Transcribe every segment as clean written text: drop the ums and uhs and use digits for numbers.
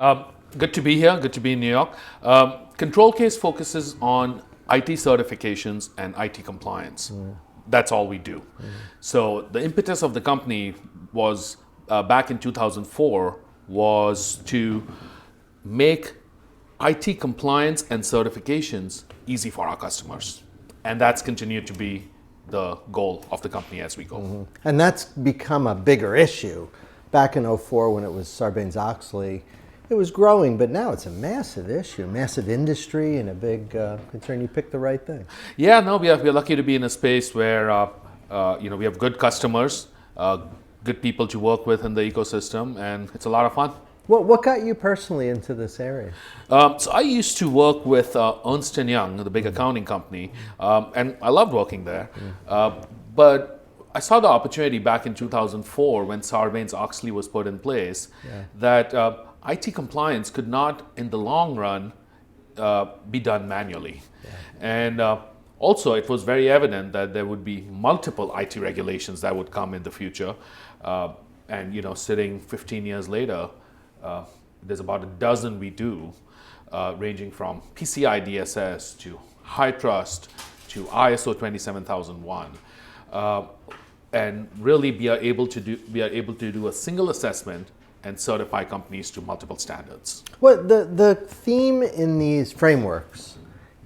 Good to be here. Good to be in New York. ControlCase focuses on IT certifications and IT compliance. That's all we do. So the impetus of the company was back in 2004 was to make IT compliance and certifications easy for our customers, and that's continued to be the goal of the company as we go. And that's become a bigger issue. Back in '04 when it was Sarbanes-Oxley, it was growing, but now it's a massive issue, massive industry, and a big concern. You picked the right thing. Yeah, no, we're lucky to be in a space where we have good customers, good people to work with in the ecosystem, and it's a lot of fun. What got you personally into this area? So I used to work with Ernst & Young, the big accounting company, and I loved working there. But I saw the opportunity back in 2004 when Sarbanes-Oxley was put in place that IT compliance could not, in the long run, be done manually. And also, it was very evident that there would be multiple IT regulations that would come in the future. And sitting 15 years later, there's about a dozen we do, ranging from PCI DSS to high trust to ISO 27001. And really we are able to do a single assessment and certify companies to multiple standards. Well, the theme in these frameworks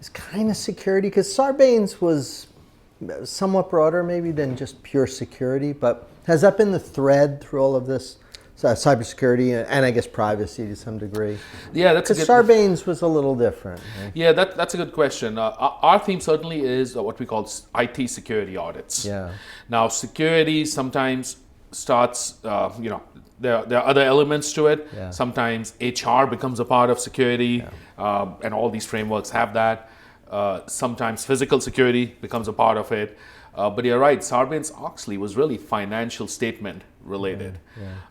is kind of security, because Sarbanes was somewhat broader maybe than just pure security, but has that been the thread through all of this? Cybersecurity and I guess privacy to some degree. Yeah, that's because Sarbanes was a little different. Right? Yeah, that's a good question. Our theme certainly is what we call IT security audits. Yeah. Now, security sometimes starts. There are other elements to it. Yeah. Sometimes HR becomes a part of security, and all these frameworks have that. Sometimes physical security becomes a part of it. But you're right, Sarbanes-Oxley was really financial statement related.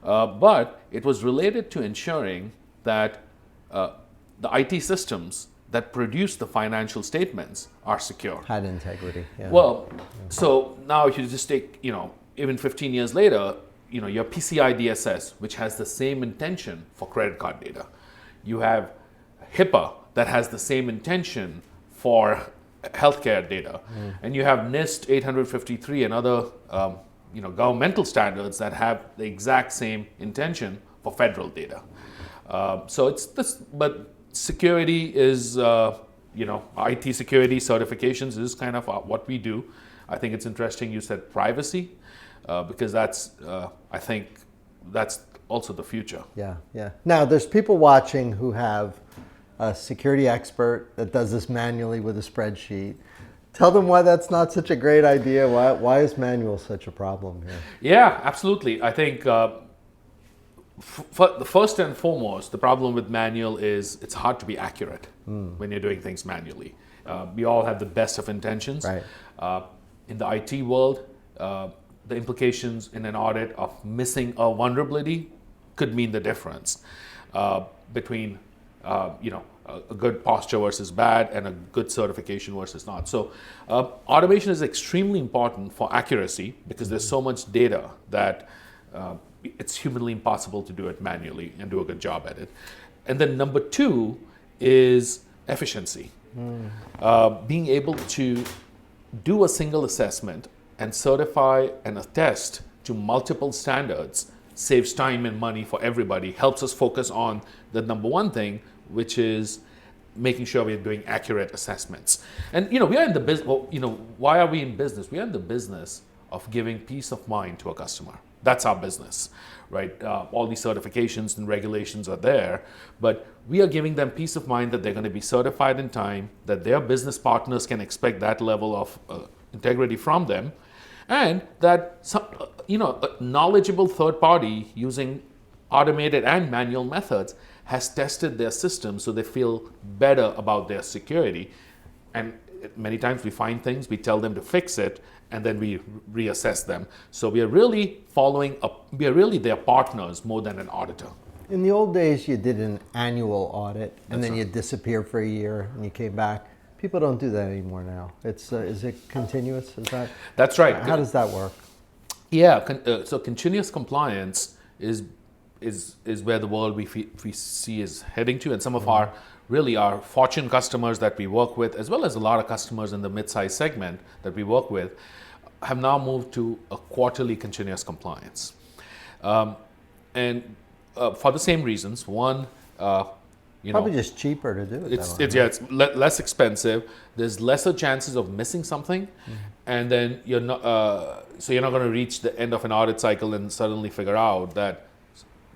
But it was related to ensuring that the IT systems that produce the financial statements are secure. Had integrity. Yeah. Well, so now if you just take, even 15 years later, your PCI DSS, which has the same intention for credit card data. You have HIPAA that has the same intention for healthcare data, and you have NIST 853 and other governmental standards that have the exact same intention for federal data. So it's this, but security is IT security certifications is kind of what we do. I think it's interesting you said privacy, because that's I think that's also the future. Yeah. Now there's people watching who have a security expert that does this manually with a spreadsheet. Tell them why that's not such a great idea. Why is manual such a problem here? Yeah, absolutely. I think first and foremost, the problem with manual is it's hard to be accurate when you're doing things manually. We all have the best of intentions. Right. In the IT world, the implications in an audit of missing a vulnerability could mean the difference between a good posture versus bad and a good certification versus not. So automation is extremely important for accuracy because there's so much data that it's humanly impossible to do it manually and do a good job at it. And then number two is efficiency. Being able to do a single assessment and certify and attest to multiple standards saves time and money for everybody, helps us focus on the number one thing, which is making sure we're doing accurate assessments. And we are in the business. Why are we in business? We are in the business of giving peace of mind to a customer. That's our business, right? All these certifications and regulations are there, but we are giving them peace of mind that they're going to be certified in time, that their business partners can expect that level of integrity from them, and that a knowledgeable third party using automated and manual methods has tested their system so they feel better about their security. And many times we find things, we tell them to fix it, and then we reassess them. So we are really we are really their partners more than an auditor. In the old days, you did an annual audit, and then right. you disappeared for a year, and you came back. People don't do that anymore now. Is it continuous? That's right. How does that work? Yeah, so continuous compliance is is where the world we see is heading to, and some of our Fortune customers that we work with, as well as a lot of customers in the mid-size segment that we work with, have now moved to a quarterly continuous compliance, and for the same reasons. One, Probably just cheaper to do it. It's less expensive. There's lesser chances of missing something, and then you're not going to reach the end of an audit cycle and suddenly figure out that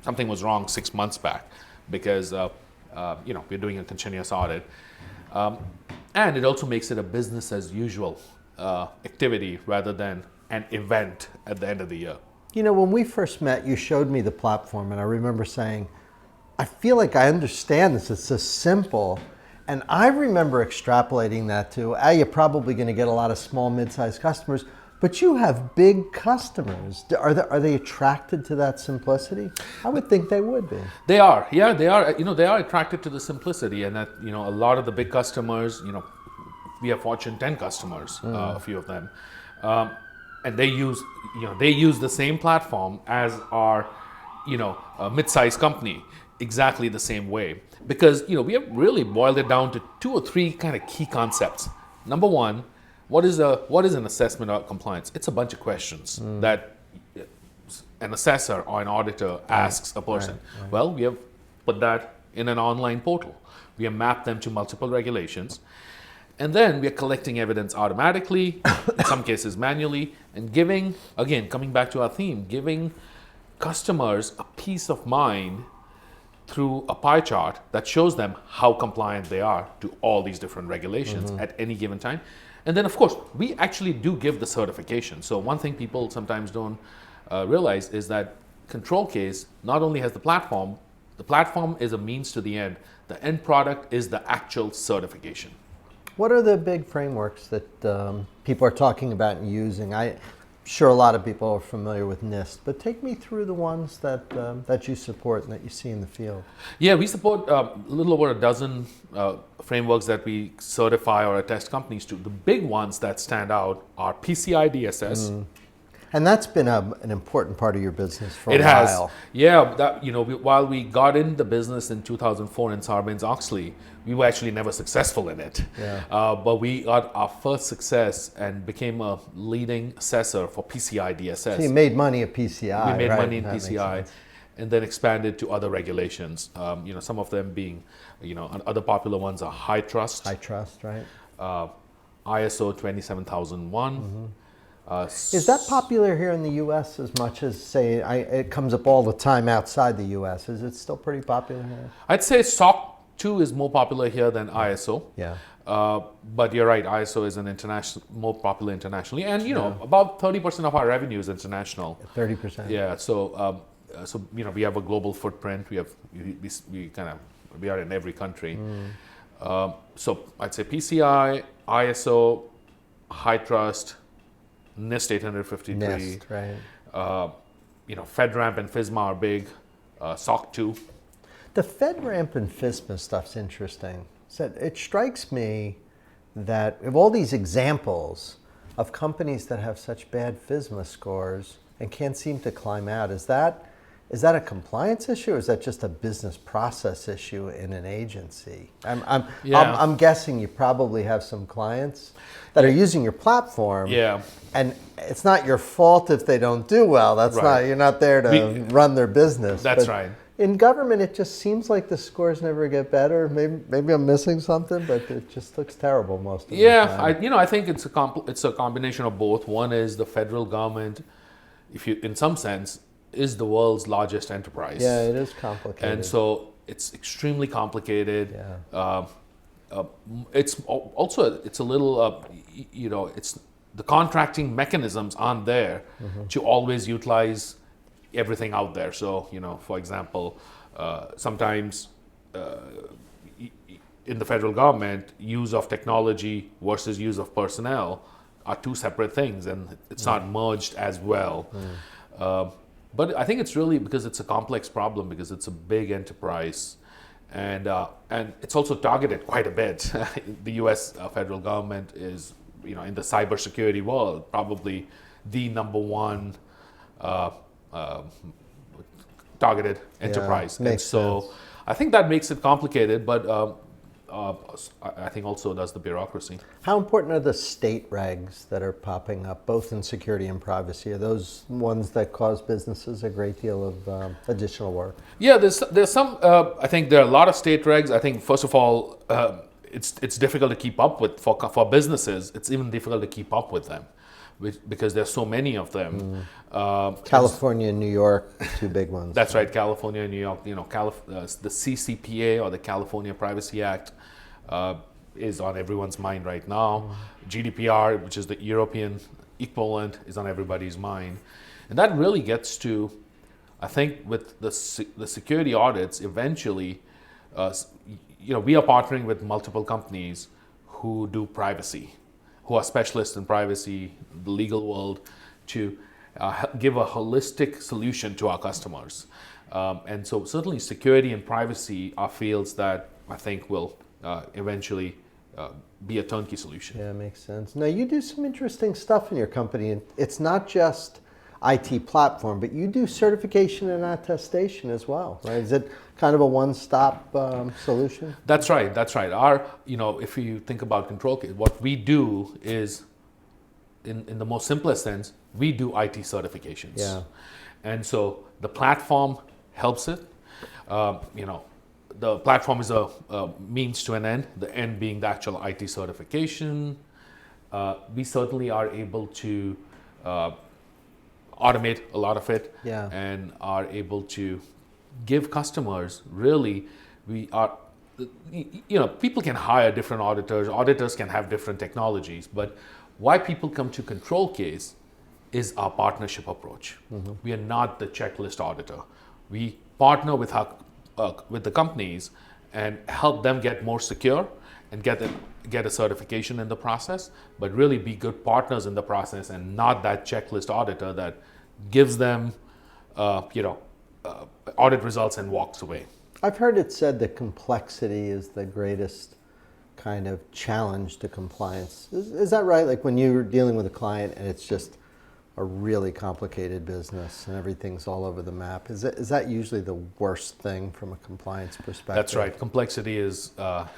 something was wrong 6 months back, because we're doing a continuous audit, and it also makes it a business as usual activity rather than an event at the end of the year. When we first met, you showed me the platform, and I remember saying, I feel like I understand this. It's so simple. And I remember extrapolating that to, you're probably going to get a lot of small, mid-sized customers, but you have big customers. Are they attracted to that simplicity? I would think they would be. They are. Yeah, they are. They are attracted to the simplicity, and that, a lot of the big customers, we have Fortune 10 customers, a few of them. And they use the same platform as our, mid-sized company, exactly the same way, because we have really boiled it down to 2 or 3 kind of key concepts. Number one, what is an assessment of compliance? It's a bunch of questions that an assessor or an auditor asks a person. Right. Well, we have put that in an online portal. We have mapped them to multiple regulations, and then we are collecting evidence automatically, in some cases manually, and coming back to our theme, giving customers a peace of mind through a pie chart that shows them how compliant they are to all these different regulations at any given time. And then, of course, we actually do give the certification. So one thing people sometimes don't realize is that ControlCase not only has the platform is a means to the end. The end product is the actual certification. What are the big frameworks that people are talking about and using? I'm sure a lot of people are familiar with NIST, but take me through the ones that you support and that you see in the field. Yeah, we support a little over a dozen frameworks that we certify or attest companies to. The big ones that stand out are PCI DSS. And that's been an important part of your business for a while. It has. Yeah, while we got in the business in 2004 in Sarbanes-Oxley, we were actually never successful in it. Yeah. But we got our first success and became a leading assessor for PCI DSS. So you made money at PCI. We made money in PCI, and then expanded to other regulations. Some of them being, other popular ones are high trust. High trust, right? ISO 27001. Is that popular here in the U.S. as much as, say, it comes up all the time outside the U.S.? Is it still pretty popular here? I'd say SOC 2 is more popular here than ISO. Yeah. But you're right, ISO is more popular internationally, and about 30% of our revenue is international. 30%. Yeah. So we have a global footprint. We are in every country. So I'd say PCI, ISO, high trust, NIST 853. NIST, right. FedRAMP and FISMA are big. SOC 2. The FedRAMP and FISMA stuff's interesting. So it strikes me that of all these examples of companies that have such bad FISMA scores and can't seem to climb out, is that a compliance issue, or is that just a business process issue in an agency? I'm guessing you probably have some clients that are using your platform. Yeah. And it's not your fault if they don't do well. You're not there to run their business. That's right. In government, it just seems like the scores never get better. Maybe I'm missing something, but it just looks terrible most of the time. I think it's a combination of both. One is the federal government, in some sense, is the world's largest enterprise. Yeah, it is complicated. And so it's extremely complicated. Yeah. It's a little, it's the contracting mechanisms aren't there to always utilize everything out there. So, for example, sometimes in the federal government, use of technology versus use of personnel are two separate things, and it's not merged as well. But I think it's really because it's a complex problem, because it's a big enterprise, and it's also targeted quite a bit. The U.S. Federal government is, in the cybersecurity world, probably the number one targeted enterprise. And makes so sense. I think that makes it complicated, but I think also does the bureaucracy. How important are the state regs that are popping up, both in security and privacy? Are those ones that cause businesses a great deal of additional work? Yeah, there's some. I think there are a lot of state regs. I think first of all, it's difficult to keep up with for businesses. It's even difficult to keep up with them, because there's so many of them. California and New York, two big ones. That's right, California and New York. You know, the CCPA, or the California Privacy Act, is on everyone's mind right now. GDPR, which is the European equivalent, is on everybody's mind, and that really gets to, I think, with the security audits. Eventually, we are partnering with multiple companies who do privacy, who are specialists in privacy, the legal world, to give a holistic solution to our customers. And so certainly security and privacy are fields that I think will eventually be a turnkey solution. Yeah, makes sense. Now, you do some interesting stuff in your company, and it's not just IT platform, but you do certification and attestation as well, right? Is it kind of a one-stop solution? That's right. That's right. If you think about ControlCase, what we do is, in the most simplest sense, we do IT certifications. Yeah. And so the platform helps it. The platform is a means to an end, the end being the actual IT certification. We certainly are able to automate a lot of it, Yeah. and are able to give customers, really, people can hire different auditors can have different technologies, but why people come to ControlCase is our partnership approach. We are not the checklist auditor. We partner with the companies and help them get more secure and get a certification in the process, but really be good partners in the process, and not that checklist auditor that gives them audit results and walks away. I've heard it said that complexity is the greatest kind of challenge to compliance. Is that right? Like when you're dealing with a client and it's just a really complicated business and everything's all over the map, is that usually the worst thing from a compliance perspective? That's right. Complexity is there.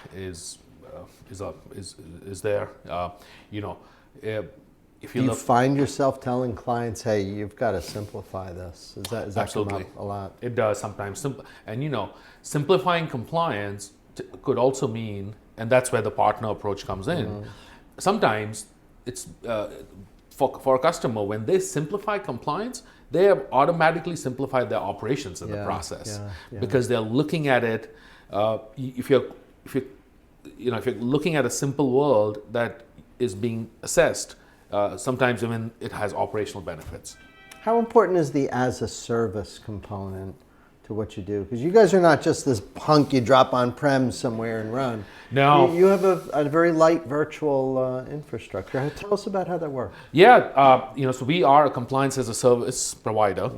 If Do you find yourself telling clients, "Hey, you've got to simplify this"? Is that Absolutely. come up a lot? It does sometimes. And simplifying compliance could also mean, and that's where the partner approach comes in. Sometimes it's for a customer, when they simplify compliance, they have automatically simplified their operations in the process, because they're looking at it. If you're looking at a simple world that is being assessed, sometimes even it has operational benefits. How important is the as-a-service component to what you do? Because you guys are not just this hunk you drop on-prem somewhere and run. No. You have a very light virtual infrastructure. Tell us about how that works. Yeah, so we are a compliance as a service provider.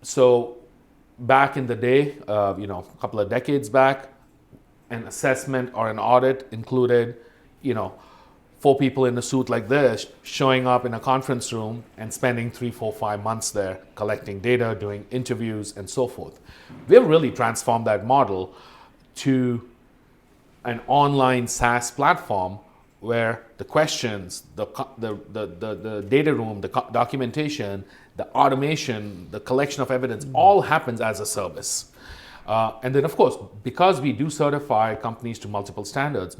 So back in the day, a couple of decades back, an assessment or an audit included, 4 people in a suit like this showing up in a conference room and spending 3, 4, 5 months there collecting data, doing interviews, and so forth. We've really transformed that model to an online SaaS platform where the questions, the data room, the documentation, the automation, the collection of evidence, all happens as a service. And then, of course, because we do certify companies to multiple standards,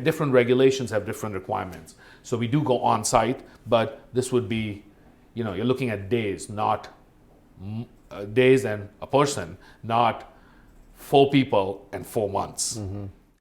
different regulations have different requirements. So we do go on site, but this would be, you're looking at days, not days and a person, not 4 people and 4 months.